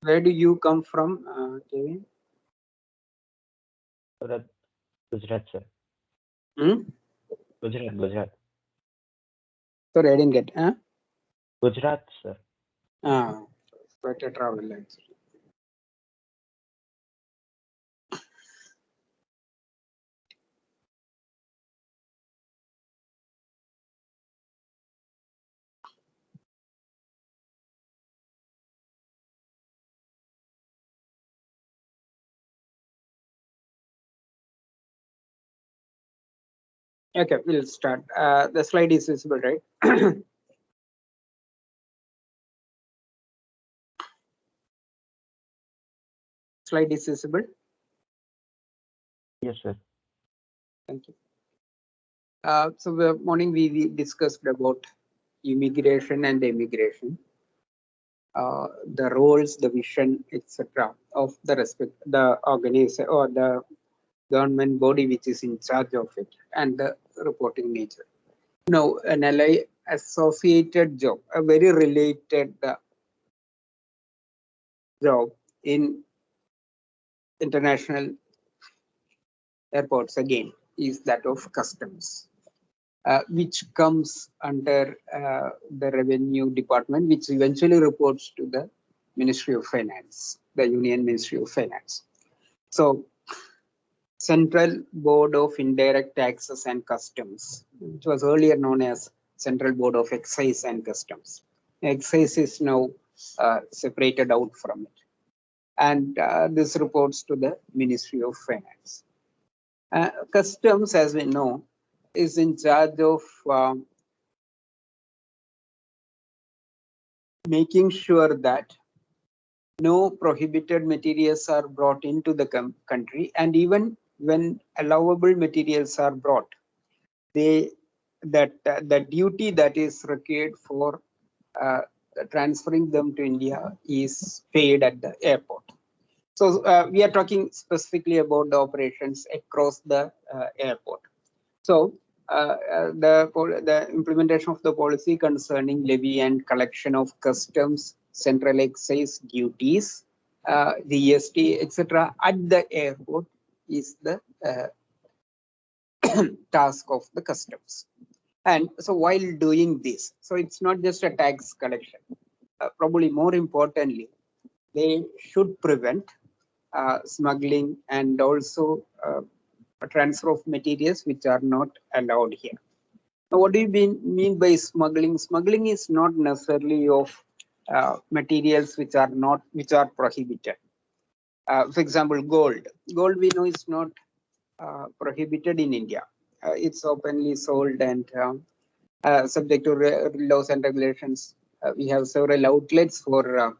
Where do you come from, Kevin? Gujarat, sir. Hmm? Gujarat. Sorry, I didn't get. Gujarat, sir. Quite a travel actually. Okay, we'll start. The slide is visible, right? Slide is visible. Yes, sir. Thank you. So the morning we discussed about immigration and immigration, the roles, the vision, etc. of the organization or the government body which is in charge of it, and the reporting nature. Now, an ally associated job, a very related job in international airports again is that of customs, which comes under the revenue department, which eventually reports to the Ministry of Finance, the Union Ministry of Finance. So, Central Board of Indirect Taxes and Customs, which was earlier known as Central Board of Excise and Customs. Excise is now separated out from it, and this reports to the Ministry of Finance. Customs, as we know, is in charge of making sure that no prohibited materials are brought into the country, and even when allowable materials are brought, they the duty that is required for uh, transferring them to India is paid at the airport. So we are talking specifically about the operations across the airport. So the implementation of the policy concerning levy and collection of customs, central excise duties, GST, etc. at the airport is the task of the customs. And so while doing this, so it's not just a tax collection. Probably more importantly, they should prevent smuggling and also a transfer of materials which are not allowed here. Now, what do you mean by smuggling? Smuggling is not necessarily of materials which are prohibited. For example, gold. Gold we know is not prohibited in India. It's openly sold and subject to laws and regulations. We have several outlets for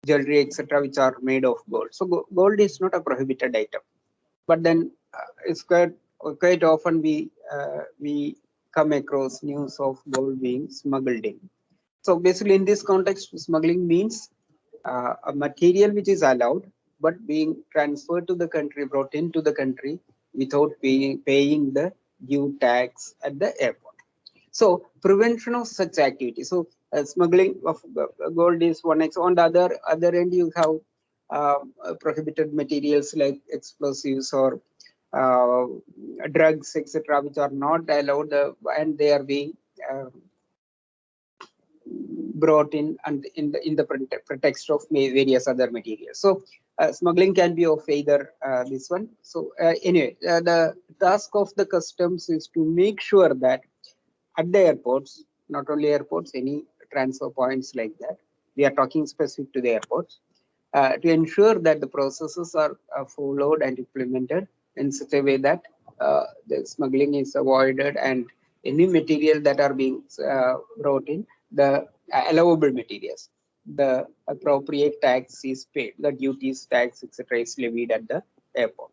jewelry, etc., which are made of gold. So gold is not a prohibited item. But then it's quite often we come across news of gold being smuggled in. So basically, in this context, smuggling means a material which is allowed but being transferred to the country, brought into the country without paying the due tax at the airport. So prevention of such activity. So smuggling of gold is one example. On the other end, you have prohibited materials like explosives or uh, drugs, etc., which are not allowed, and they are being brought in and in the pretext of various other materials. So smuggling can be of either this one. So anyway, the task of the customs is to make sure that at the airports, not only airports, any transfer points like that, we are talking specific to the airports, to ensure that the processes are followed and implemented in such a way that the smuggling is avoided and any material that are being brought in, the allowable materials, the appropriate tax is paid, the duties, tax, etc. is levied at the airport.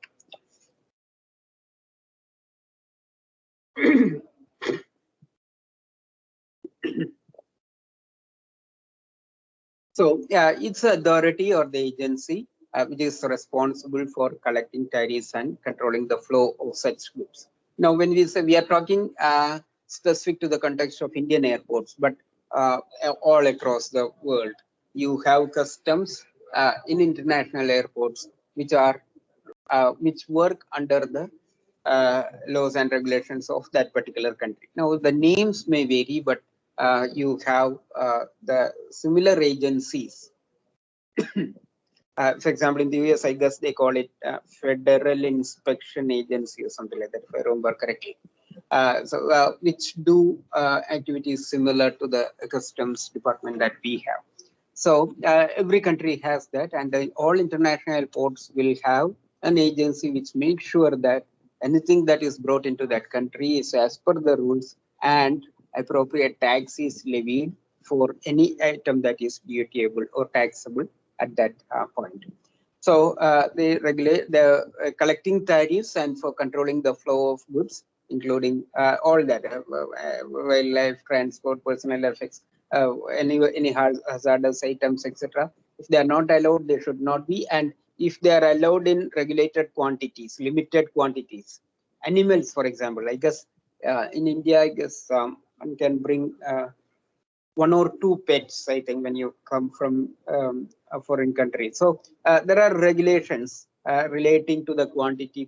So it's the authority or the agency which is responsible for collecting tariffs and controlling the flow of such goods. Now, when we say we are talking specific to the context of Indian airports, but all across the world, you have customs in international airports, which work under the laws and regulations of that particular country. Now, the names may vary, but you have the similar agencies. For example, in the US, I guess they call it Federal Inspection Agency or something like that, if I remember correctly. Which do activities similar to the customs department that we have. So every country has that, and all international ports will have an agency which makes sure that anything that is brought into that country is as per the rules, and appropriate tax is levied for any item that is dutiable or taxable at that point. So they regulate the collecting tariffs and for controlling the flow of goods, including all that wildlife transport, personal effects, any hazardous items, etc. If they are not allowed, they should not be, and if they are allowed in regulated quantities, limited quantities. Animals, for example, I guess in India, I guess one can bring one or two pets, I think, when you come from a foreign country. So there are regulations relating to the quantity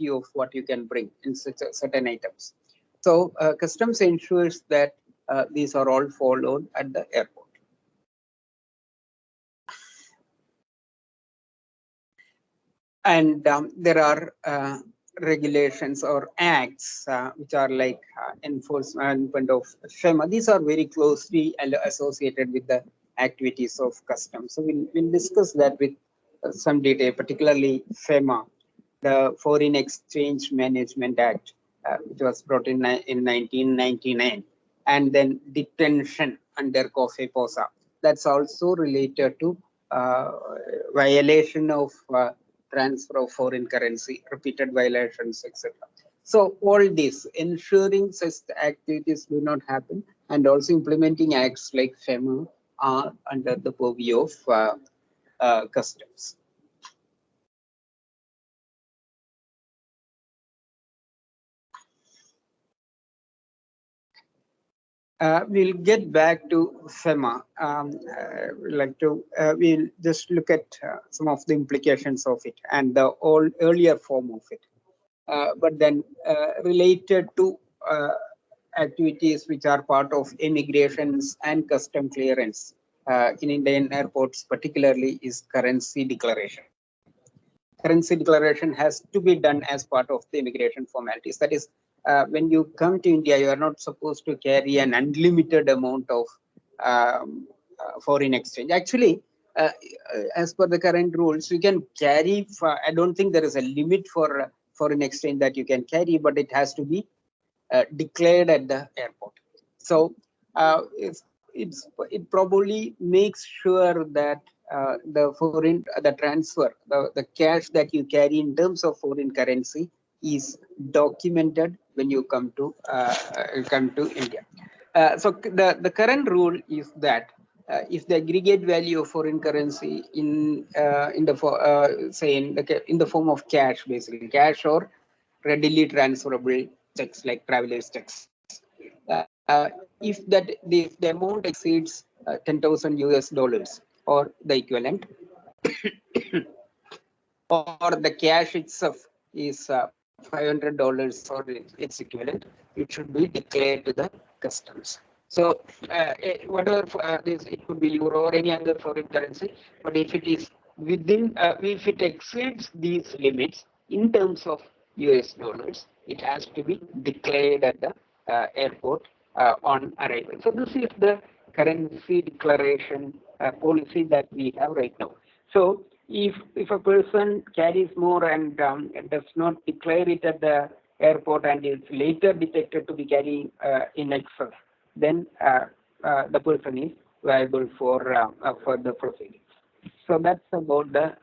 of what you can bring in such certain items. So customs ensures that these are all followed at the airport. And there are regulations or acts which are like enforcement of FEMA. These are very closely associated with the activities of customs. So we'll discuss that with some detail, particularly FEMA, the Foreign Exchange Management Act, which was brought in 1999, and then detention under COFEPOSA. That's also related to violation of transfer of foreign currency, repeated violations, etc. So all this, ensuring such activities do not happen, and also implementing acts like FEMA are under the purview of customs. We'll get back to FEMA. We'll just look at some of the implications of it and the earlier form of it. But then related to activities which are part of immigrations and custom clearance in Indian airports, particularly, is currency declaration. Currency declaration has to be done as part of the immigration formalities. That is, when you come to India, you are not supposed to carry an unlimited amount of foreign exchange. Actually, as per the current rules, you can carry. I don't think there is a limit for foreign exchange that you can carry, but it has to be declared at the airport. So it probably makes sure that the transfer, the cash that you carry in terms of foreign currency is documented when you come to India. So the current rule is that if the aggregate value of foreign currency in the form of cash, basically cash or readily transferable checks like travelers checks, if the amount exceeds 10,000 US dollars or the equivalent, or the cash itself is $500 or its equivalent, it should be declared to the customs. So whatever it could be euro or any other foreign currency, but if it is within, if it exceeds these limits in terms of US dollars, it has to be declared at the airport on arrival. So this is the currency declaration policy that we have right now. So if a person carries more and does not declare it at the airport and is later detected to be carrying in excess, then the person is liable for the proceedings. So that's about the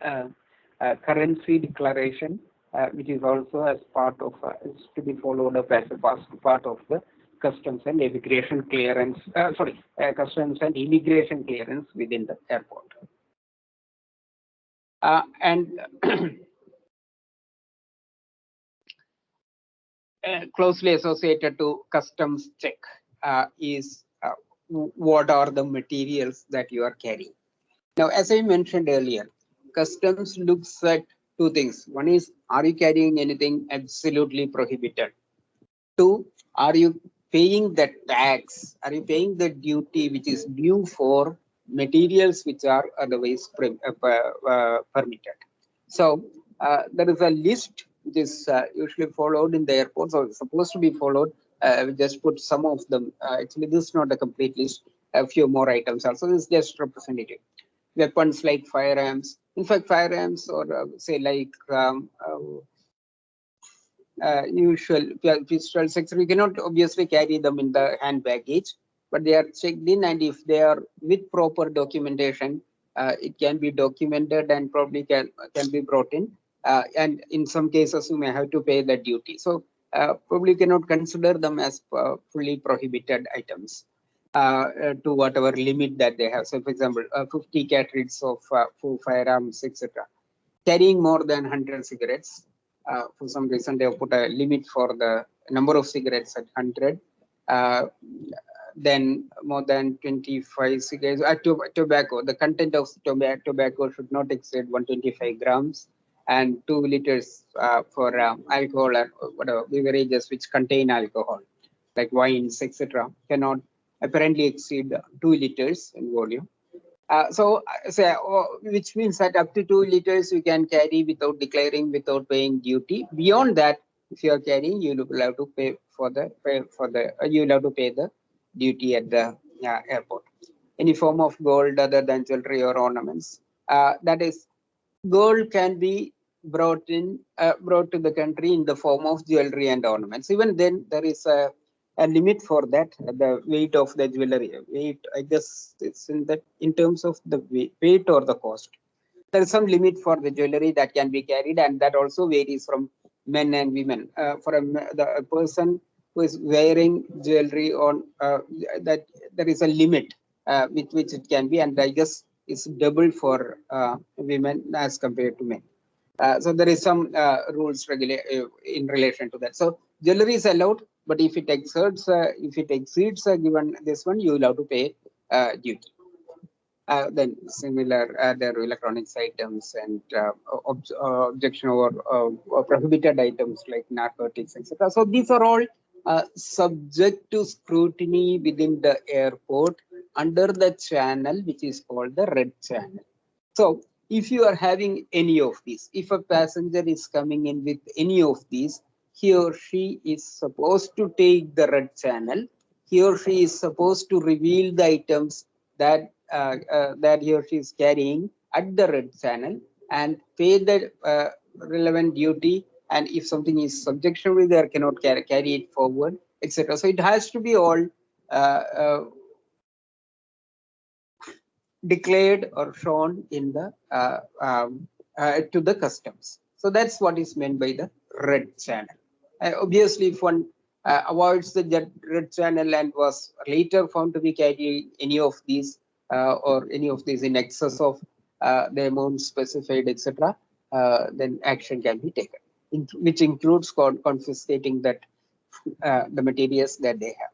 currency declaration, which is also as part of is to be followed up as a part of the customs and immigration clearance. Customs and immigration clearance within the airport. And closely associated to customs check is what are the materials that you are carrying. Now, as I mentioned earlier, customs looks at two things. One is, are you carrying anything absolutely prohibited? Two, are you paying the tax? Are you paying the duty which is due for materials which are otherwise permitted? So there is a list which is usually followed in the airports, or supposed to be followed. We just put some of them. Actually, this is not a complete list. A few more items also. This is just representative. Weapons like firearms. In fact, firearms, or say like usual pistols, etc. We cannot obviously carry them in the hand baggage, but they are checked in, and if they are with proper documentation, it can be documented and probably can be brought in. And in some cases, you may have to pay the duty. So probably cannot consider them as fully prohibited items to whatever limit that they have. So, for example, 50 cartridges of firearms, etc. Carrying more than 100 cigarettes. For some reason, they have put a limit for the number of cigarettes at 100. Then more than 25 cigarettes. Tobacco, the content of tobacco should not exceed 125 grams, and 2 liters for alcohol or whatever beverages which contain alcohol, like wines, etc., cannot apparently exceed 2 liters in volume. Which means that up to 2 liters you can carry without declaring, without paying duty. Beyond that, if you are carrying, you will have to pay you will have to pay the duty at the airport. Any form of gold other than jewelry or ornaments, that is, gold can be brought to the country in the form of jewelry and ornaments. Even then, there is a limit for that. The weight of the jewelry, I guess it's in terms of the weight or the cost. There is some limit for the jewelry that can be carried, and that also varies from men and women. For a person who is wearing jewelry on that, there is a limit with which it can be, and I guess it's double for women as compared to men. So there is some rules in relation to that. So jewelry is allowed, but if it exceeds given this one, you will have to pay duty. Then similar other electronics items and objection or prohibited items like narcotics, etc. So these are all subject to scrutiny within the airport under the channel which is called the red channel. So if you are having any of these, if a passenger is coming in with any of these, he or she is supposed to take the red channel. He or she is supposed to reveal the items that that he or she is carrying at the red channel and pay the relevant duty. And if something is objectionable, they cannot carry it forward, etc. So it has to be all declared or shown in the to the customs. So that's what is meant by the red channel. Obviously, if one avoids the red channel and was later found to be carrying any of these or any of these in excess of the amount specified, etc., then action can be taken, which includes confiscating that the materials that they have.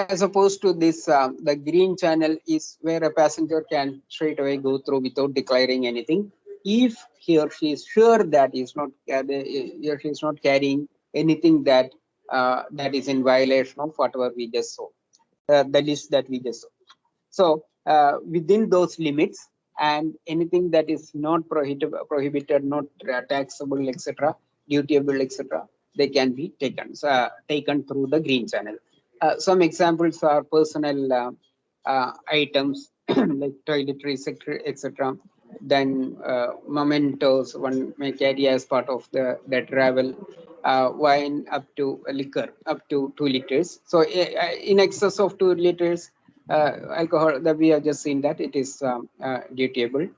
As opposed to this, the green channel is where a passenger can straight away go through without declaring anything, if he or she is sure that he or she is not carrying anything that that is in violation of whatever we just saw, the list that we just saw. So within those limits, and anything that is not prohibited, not taxable, etc., dutiable, etc., they can be taken through the green channel. Some examples are personal items like toiletries, etc. Then mementos one may carry as part of the travel. Wine up to liquor up to 2 liters. So in excess of 2 liters alcohol, that we have just seen that it is dutiable.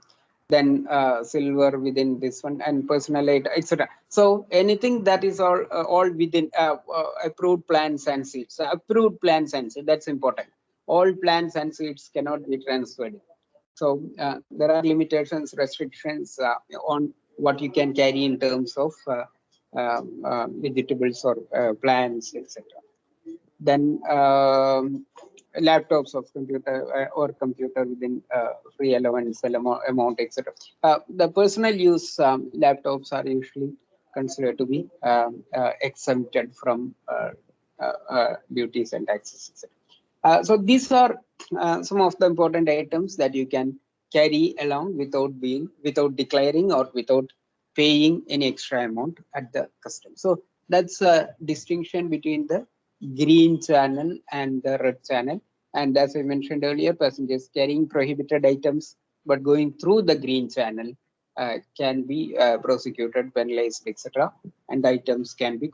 Then silver within this one, and personal aid, etc. So anything that is all within approved plants and seeds. Approved plants and seeds, that's important. All plants and seeds cannot be transferred. So there are limitations, restrictions on what you can carry in terms of vegetables or plants, etc. Then laptops of computer or computer within free allowance amount, etc. The personal use laptops are usually considered to be exempted from duties and taxes, etc. So these are some of the important items that you can carry along without declaring or without paying any extra amount at the customs. So that's a distinction between the green channel and the red channel. And as I mentioned earlier, passengers carrying prohibited items but going through the green channel can be prosecuted, penalized, etc. And items can be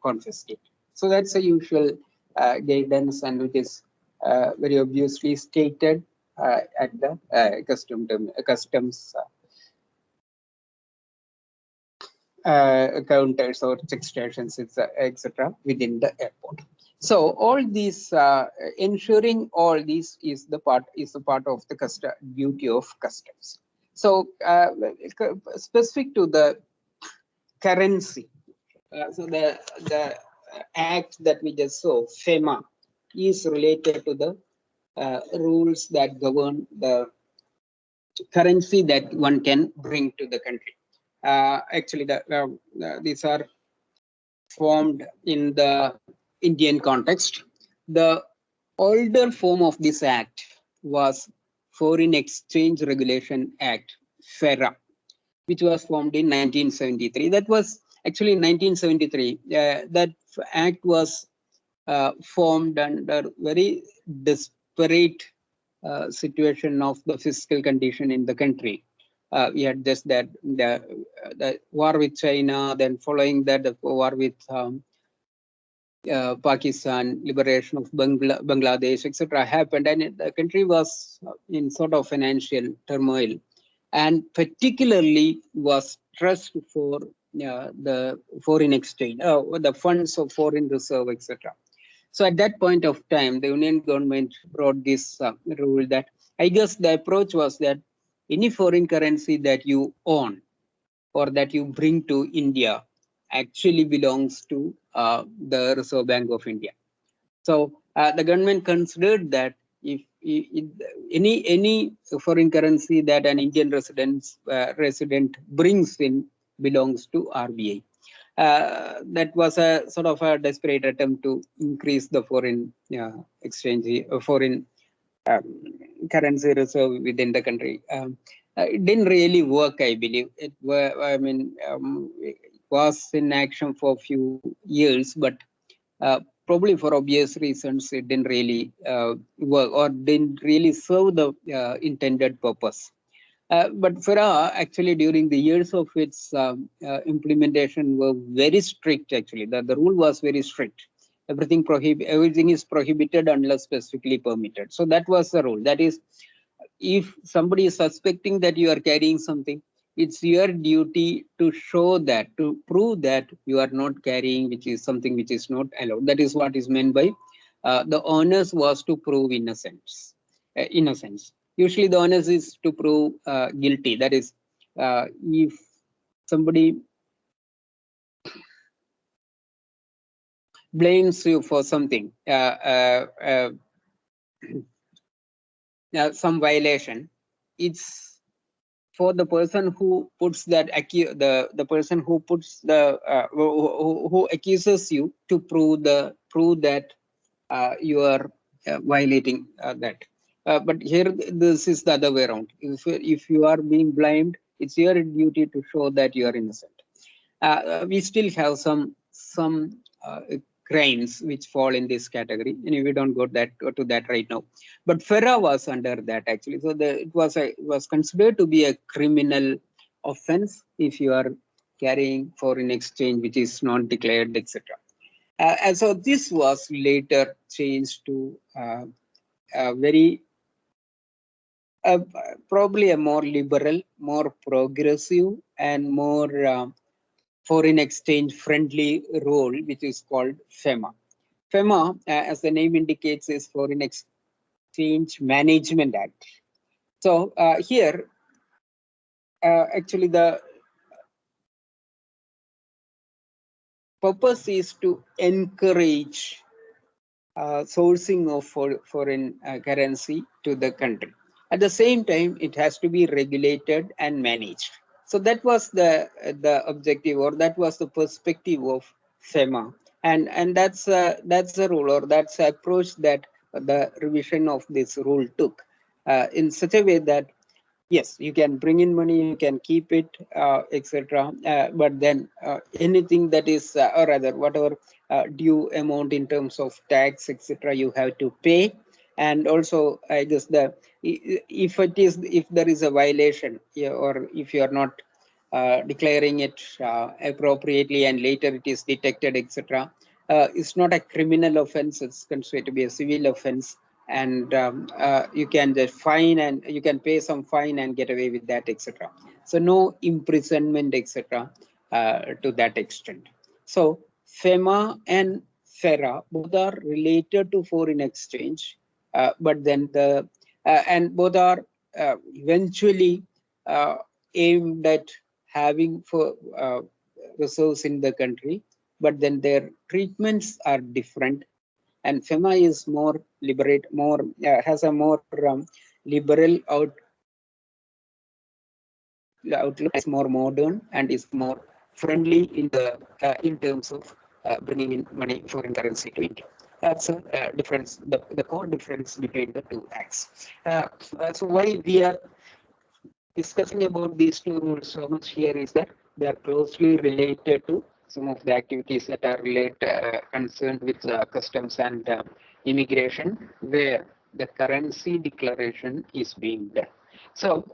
confiscated. So that's a usual guidance, and which is very obviously stated at the customs counters or check stations, etc. within the airport. So all these ensuring all these is a part of the duty of customs. So specific to the currency, so the act that we just saw, FEMA, is related to the rules that govern the currency that one can bring to the country. Actually, these are formed in the Indian context. The older form of this act was Foreign Exchange Regulation Act, FERA, which was formed in 1973. That was actually in 1973. That act was formed under very desperate situation of the fiscal condition in the country. We had just the war with China, then following that the war with Pakistan, liberation of Bangladesh, etc. happened, and the country was in sort of financial turmoil, and particularly was stressed for the foreign exchange, the funds of foreign reserve, etc. So at that point of time, the Union government brought this rule that, I guess the approach was that any foreign currency that you own or that you bring to India actually belongs to the Reserve Bank of India. So the government considered that if any foreign currency that an Indian resident brings in belongs to RBI. That was a sort of a desperate attempt to increase the foreign exchange, foreign currency reserve within the country. It didn't really work, I believe. It was in action for a few years, but probably for obvious reasons, it didn't really work or didn't really serve the intended purpose. But FERA actually during the years of its implementation were very strict. Actually, the rule was very strict. Everything is prohibited unless specifically permitted. So that was the rule. That is, if somebody is suspecting that you are carrying something, it's your duty to show that, to prove that you are not carrying, which is something which is not allowed. That is what is meant by the onus was to prove innocence. Innocence. Usually, the onus is to prove guilty. That is, if somebody blames you for something, some violation, it's for the person who puts that the person who puts the who accuses you to prove that you are violating that. But here this is the other way around. If you are being blamed, it's your duty to show that you are innocent. We still have some crimes which fall in this category, and we don't go to that right now. But FERA was under that actually, so it was considered to be a criminal offense if you are carrying foreign exchange which is not declared, etc. And so this was later changed to very probably a more liberal, more progressive, and more foreign exchange friendly role, which is called FEMA. FEMA, as the name indicates, is Foreign Exchange Management Act. So here, actually the purpose is to encourage sourcing of foreign currency to the country. At the same time, it has to be regulated and managed. So that was the objective, or that was the perspective of FEMA, and that's the rule, or that's the approach that the revision of this rule took, in such a way that yes, you can bring in money, you can keep it, etc. But then anything that is, or rather, whatever due amount in terms of tax, etc., you have to pay. And also, I guess if there is a violation, yeah, or if you are not declaring it appropriately, and later it is detected, etc., it's not a criminal offense; it's considered to be a civil offense, and you can just fine and you can pay some fine and get away with that, etc. So no imprisonment, etc. To that extent. So FEMA and FERA both are related to foreign exchange, but then and both are eventually aimed at having for reserves in the country, but then their treatments are different. And FEMA is more liberate, more has a more liberal outlook, is more modern, and is more friendly in terms of bringing in money, foreign currency to India. That's a difference, the core difference between the two acts. So why we are discussing about these two rules so much here is that they are closely related to some of the activities that are concerned with customs and immigration, where the currency declaration is being done. So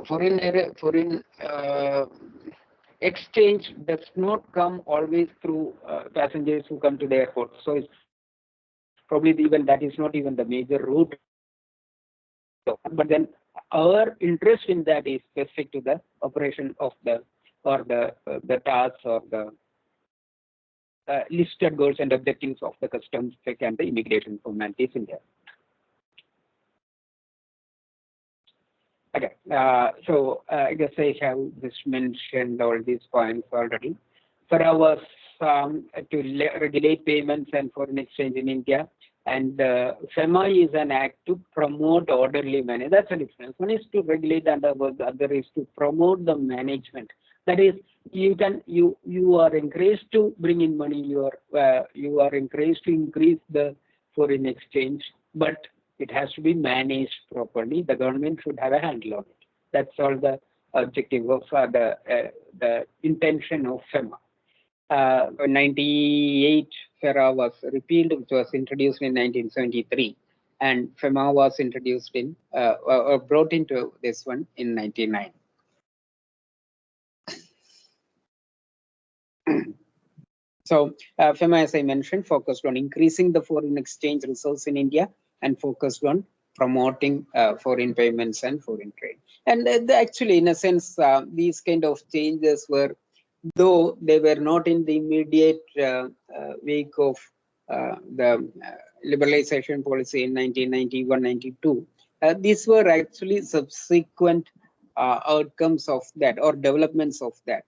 foreign exchange does not come always through passengers who come to the airport. So it's probably even that is not even the major route. But then our interest in that is specific to the operation of the tasks or the listed goals and objectives of the customs check and the immigration formalities in there. Okay, so I guess I have just mentioned all these points already. For our to regulate payments and foreign exchange in India, and FEMA is an act to promote orderly management. That's the difference. One is to regulate, and the other is to promote the management. That is, you are encouraged to bring in money. You are encouraged to increase the foreign exchange, but it has to be managed properly. The government should have a handle on it. That's all the objective of the intention of FEMA. 98 FERA was repealed, which was introduced in 1973, and FEMA was introduced in or brought into this one in 99. So FEMA, as I mentioned, focused on increasing the foreign exchange reserves in India and focused on promoting foreign payments and foreign trade. And actually, in a sense, these kind of changes were, though they were not in the immediate wake of the liberalization policy in 1991-92, these were actually subsequent outcomes of that, or developments of that,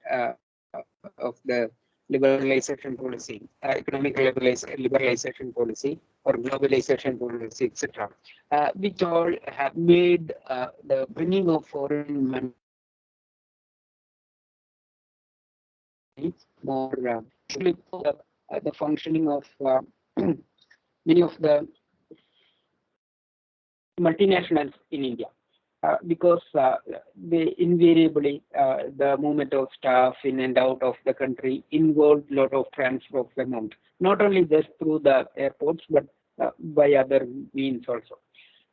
of the liberalization policy, economic liberalization policy, or globalization policy, etc., which all have made the bringing of foreign money more the functioning of many of the multinationals in India, because they invariably the movement of staff in and out of the country involved a lot of transfer of amount, not only just through the airports but by other means also.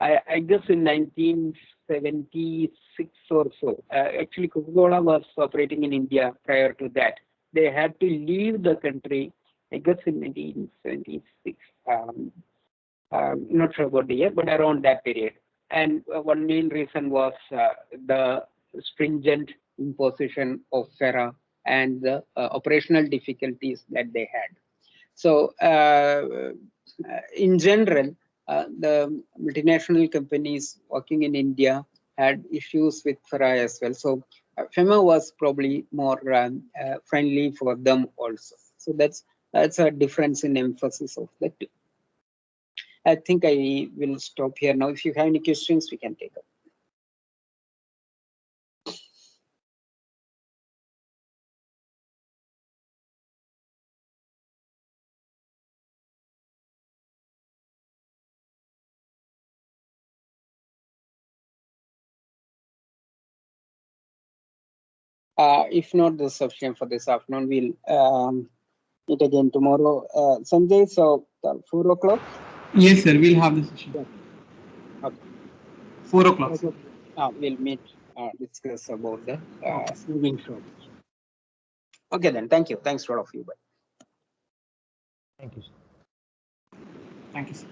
I guess in 1976 or so, actually Coca-Cola was operating in India prior to that. They had to leave the country, I guess in 1976. Not sure about the year, but around that period. And one main reason was the stringent imposition of FERA and the operational difficulties that they had. So in general, the multinational companies working in India had issues with FERA as well. So FEMA was probably more friendly for them also. So that's a difference in emphasis of the two. I think I will stop here now. If you have any questions, we can take up. If not, this is sufficient for this afternoon. We'll meet again tomorrow. Sanjay, so 4 o'clock? Yes, sir. We'll have the session. Okay. 4 o'clock. Sir. We'll meet, discuss about the moving shop. Okay, then. Thank you. Thanks to all of you. Bye. Thank you, sir. Thank you, sir.